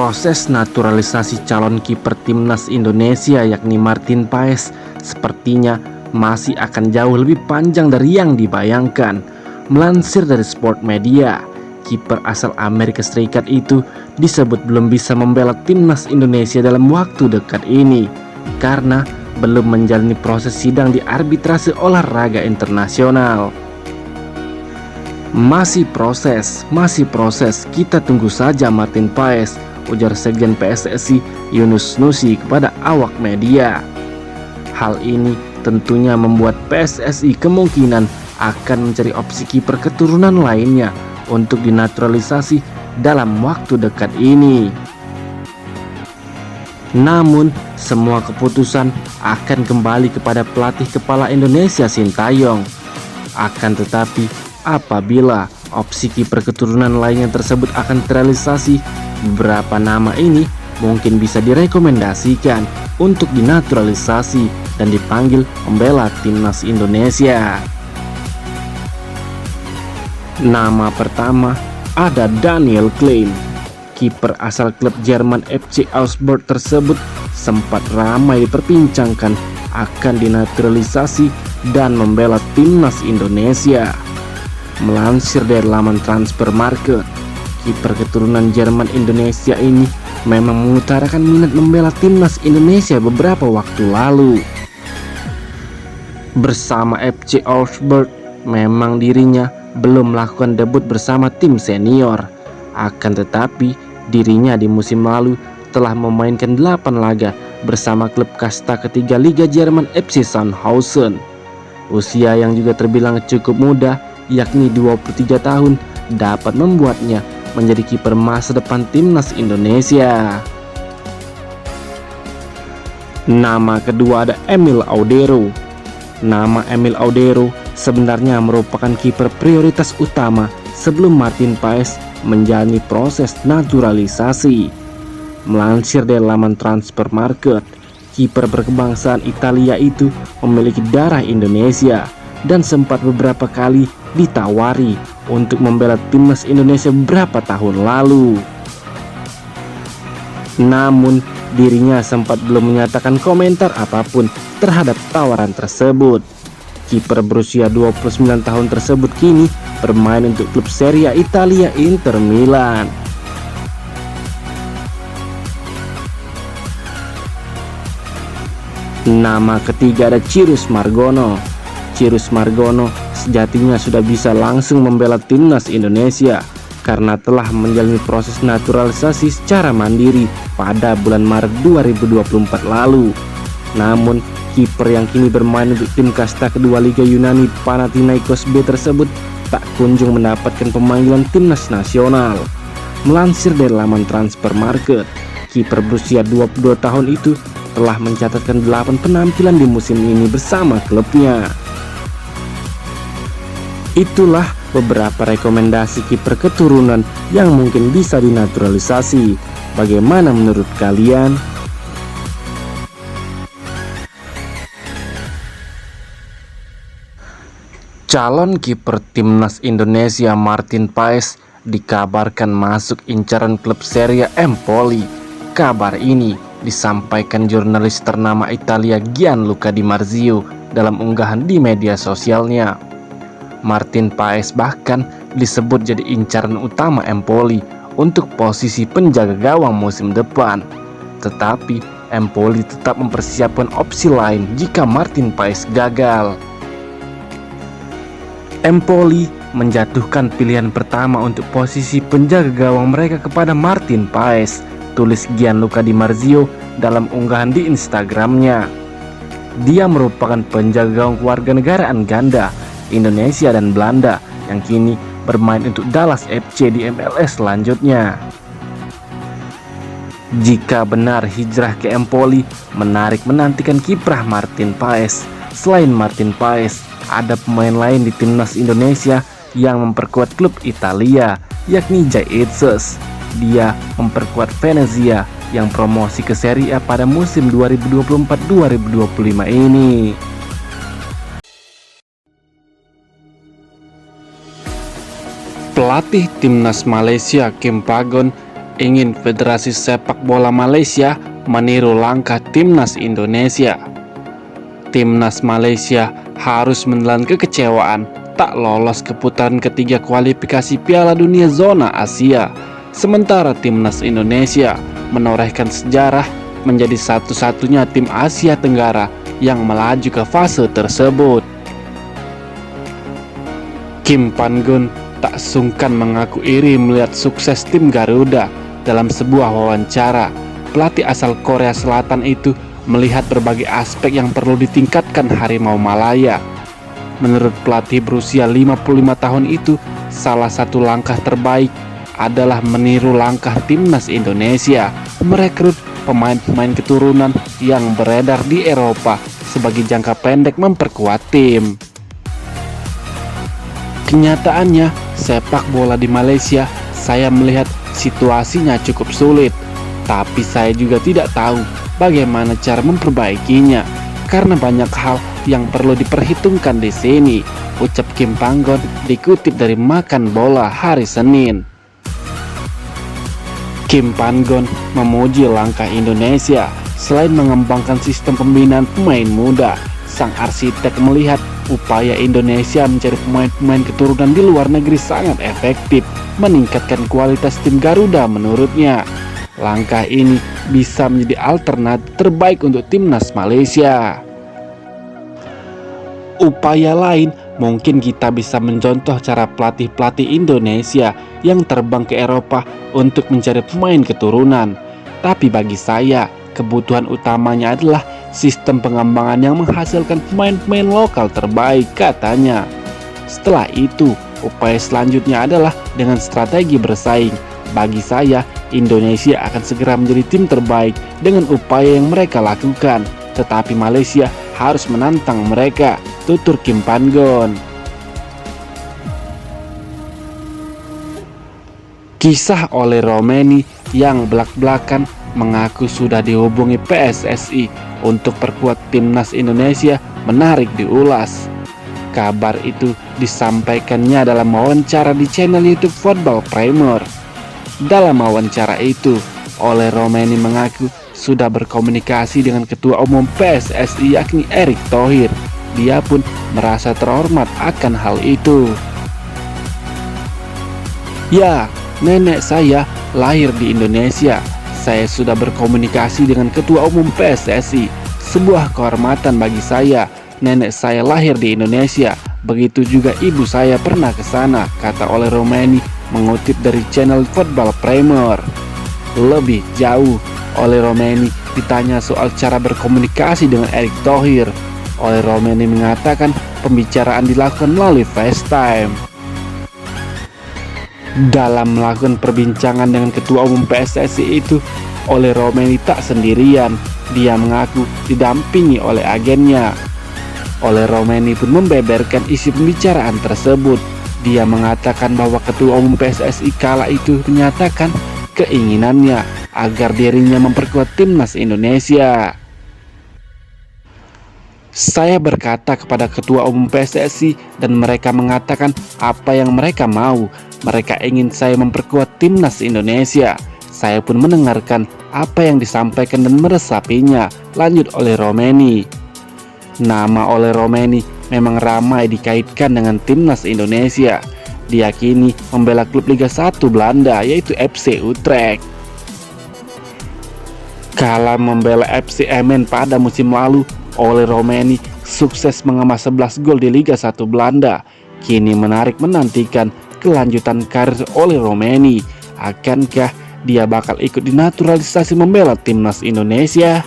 Proses naturalisasi calon kiper timnas Indonesia yakni Martin Paes sepertinya masih akan jauh lebih panjang dari yang dibayangkan. Melansir dari Sport Media, kiper asal Amerika Serikat itu disebut belum bisa membela timnas Indonesia dalam waktu dekat ini karena belum menjalani proses sidang di arbitrase olahraga internasional. Masih proses, kita tunggu saja Martin Paes, ujar Sekjen PSSI Yunus Nusi kepada awak media. Hal ini tentunya membuat PSSI kemungkinan akan mencari opsi kiper keturunan lainnya untuk dinaturalisasi dalam waktu dekat ini. Namun, semua keputusan akan kembali kepada pelatih kepala Indonesia Sintayong. Akan tetapi, apabila opsi kiper keturunan lainnya tersebut akan terrealisasi, beberapa nama ini mungkin bisa direkomendasikan untuk dinaturalisasi dan dipanggil membela timnas Indonesia. Nama pertama ada Daniel Klein. Kiper asal klub Jerman FC Augsburg tersebut sempat ramai diperbincangkan akan dinaturalisasi dan membela timnas Indonesia. Melansir dari laman Transfermarkt, kiper keturunan Jerman Indonesia ini memang mengutarakan minat membela timnas Indonesia beberapa waktu lalu. Bersama FC Augsburg, memang dirinya belum melakukan debut bersama tim senior. Akan tetapi, dirinya di musim lalu telah memainkan 8 laga bersama klub kasta ketiga Liga Jerman FC Sandhausen. Usia yang juga terbilang cukup muda, yakni 23 tahun, dapat membuatnya menjadi kiper masa depan timnas Indonesia. Nama kedua ada Emil Audero. Nama Emil Audero sebenarnya merupakan kiper prioritas utama sebelum Martin Paes menjalani proses naturalisasi. Melansir dari laman Transfermarkt, kiper berkebangsaan Italia itu memiliki darah Indonesia dan sempat beberapa kali ditawari untuk membela timnas Indonesia beberapa tahun lalu. Namun dirinya sempat belum menyatakan komentar apapun terhadap tawaran tersebut. Kiper berusia 29 tahun tersebut kini bermain untuk klub Serie A Italia Inter Milan. Nama ketiga ada Cyrus Margono. Cyrus Margono sejatinya sudah bisa langsung membela timnas Indonesia karena telah menjalani proses naturalisasi secara mandiri pada bulan Maret 2024 lalu. Namun, kiper yang kini bermain untuk tim kasta kedua Liga Yunani Panathinaikos B tersebut tak kunjung mendapatkan pemanggilan timnas nasional. Melansir dari laman Transfermarkt, kiper berusia 22 tahun itu telah mencatatkan 8 penampilan di musim ini bersama klubnya. Itulah beberapa rekomendasi kiper keturunan yang mungkin bisa dinaturalisasi. Bagaimana menurut kalian? Calon kiper timnas Indonesia Martin Paes dikabarkan masuk incaran klub Serie A Empoli. Kabar ini disampaikan jurnalis ternama Italia Gianluca Di Marzio dalam unggahan di media sosialnya. Martin Paes bahkan disebut jadi incaran utama Empoli untuk posisi penjaga gawang musim depan. Tetapi Empoli tetap mempersiapkan opsi lain jika Martin Paes gagal. Empoli menjatuhkan pilihan pertama untuk posisi penjaga gawang mereka kepada Martin Paes, tulis Gianluca Di Marzio dalam unggahan di Instagramnya. Dia merupakan penjaga gawang kewarganegaraan ganda Indonesia dan Belanda yang kini bermain untuk Dallas FC di MLS selanjutnya. Jika benar hijrah ke Empoli menarik menantikan kiprah Martin Paes. Selain Martin Paes, ada pemain lain di timnas Indonesia yang memperkuat klub Italia, yakni Jay Itzes. Dia memperkuat Venezia yang promosi ke Serie A pada musim 2024-2025 ini. Pelatih timnas Malaysia Kim Pagon ingin Federasi Sepak Bola Malaysia meniru langkah Timnas Indonesia. Timnas Malaysia harus menelan kekecewaan tak lolos ke putaran ketiga kualifikasi Piala Dunia Zona Asia. Sementara Timnas Indonesia menorehkan sejarah menjadi satu-satunya tim Asia Tenggara yang melaju ke fase tersebut. Kim Pan-gun tak sungkan mengaku iri melihat sukses tim Garuda. Dalam sebuah wawancara, pelatih asal Korea Selatan itu melihat berbagai aspek yang perlu ditingkatkan Harimau Malaya. Menurut pelatih berusia 55 tahun itu, salah satu langkah terbaik adalah meniru langkah Timnas Indonesia, merekrut pemain-pemain keturunan yang beredar di Eropa sebagai jangka pendek memperkuat tim. Kenyataannya, sepak bola di Malaysia, saya melihat situasinya cukup sulit, tapi saya juga tidak tahu bagaimana cara memperbaikinya karena banyak hal yang perlu diperhitungkan di sini, ucap Kim Pan-gun dikutip dari Makan Bola hari Senin. Kim Pan-gun memuji langkah Indonesia. Selain mengembangkan sistem pembinaan pemain muda, sang arsitek melihat upaya Indonesia mencari pemain-pemain keturunan di luar negeri sangat efektif meningkatkan kualitas tim Garuda. Menurutnya, langkah ini bisa menjadi alternatif terbaik untuk Timnas Malaysia. Upaya lain, mungkin kita bisa mencontoh cara pelatih-pelatih Indonesia yang terbang ke Eropa untuk mencari pemain keturunan. Tapi bagi saya, kebutuhan utamanya adalah sistem pengembangan yang menghasilkan pemain-pemain lokal terbaik, katanya. Setelah itu, upaya selanjutnya adalah dengan strategi bersaing. Bagi saya, Indonesia akan segera menjadi tim terbaik dengan upaya yang mereka lakukan. Tetapi Malaysia harus menantang mereka, tutur Kim Pan-gun. Kisah Oleh Romeni yang belak-belakan mengaku sudah dihubungi PSSI untuk perkuat Timnas Indonesia menarik diulas. Kabar itu disampaikannya dalam wawancara di channel YouTube Football Premier. Dalam wawancara itu, Oleh Romeni mengaku sudah berkomunikasi dengan Ketua Umum PSSI yakni Erick Thohir. Dia pun merasa terhormat akan hal itu. Ya, nenek saya lahir di Indonesia. Saya sudah berkomunikasi dengan Ketua Umum PSSI. Sebuah kehormatan bagi saya. Nenek saya lahir di Indonesia. Begitu juga ibu saya pernah ke sana, kata Oleh Romeni mengutip dari channel Football Premier. Lebih jauh, Oleh Romeni ditanya soal cara berkomunikasi dengan Erick Thohir. Oleh Romeni mengatakan pembicaraan dilakukan melalui FaceTime. Dalam melakukan perbincangan dengan Ketua Umum PSSI itu, Oleh Romeni tak sendirian. Dia mengaku didampingi oleh agennya. Oleh Romeni pun membeberkan isi pembicaraan tersebut. Dia mengatakan bahwa Ketua Umum PSSI kala itu menyatakan keinginannya agar dirinya memperkuat Timnas Indonesia. Saya berkata kepada Ketua Umum PSSI dan mereka mengatakan apa yang mereka mau. Mereka ingin saya memperkuat Timnas Indonesia. Saya pun mendengarkan apa yang disampaikan dan meresapinya, lanjut Oleh Romeni. Nama Oleh Romeni memang ramai dikaitkan dengan Timnas Indonesia. Dia kini membela klub Liga 1 Belanda yaitu FC Utrecht. Kala membela FC Emmen pada musim lalu, Oleh Romeni sukses mengemas 11 gol di Liga 1 Belanda. Kini menarik menantikan kelanjutan karir Oleh Romeni. Akankah dia bakal ikut dinaturalisasi membela Timnas Indonesia?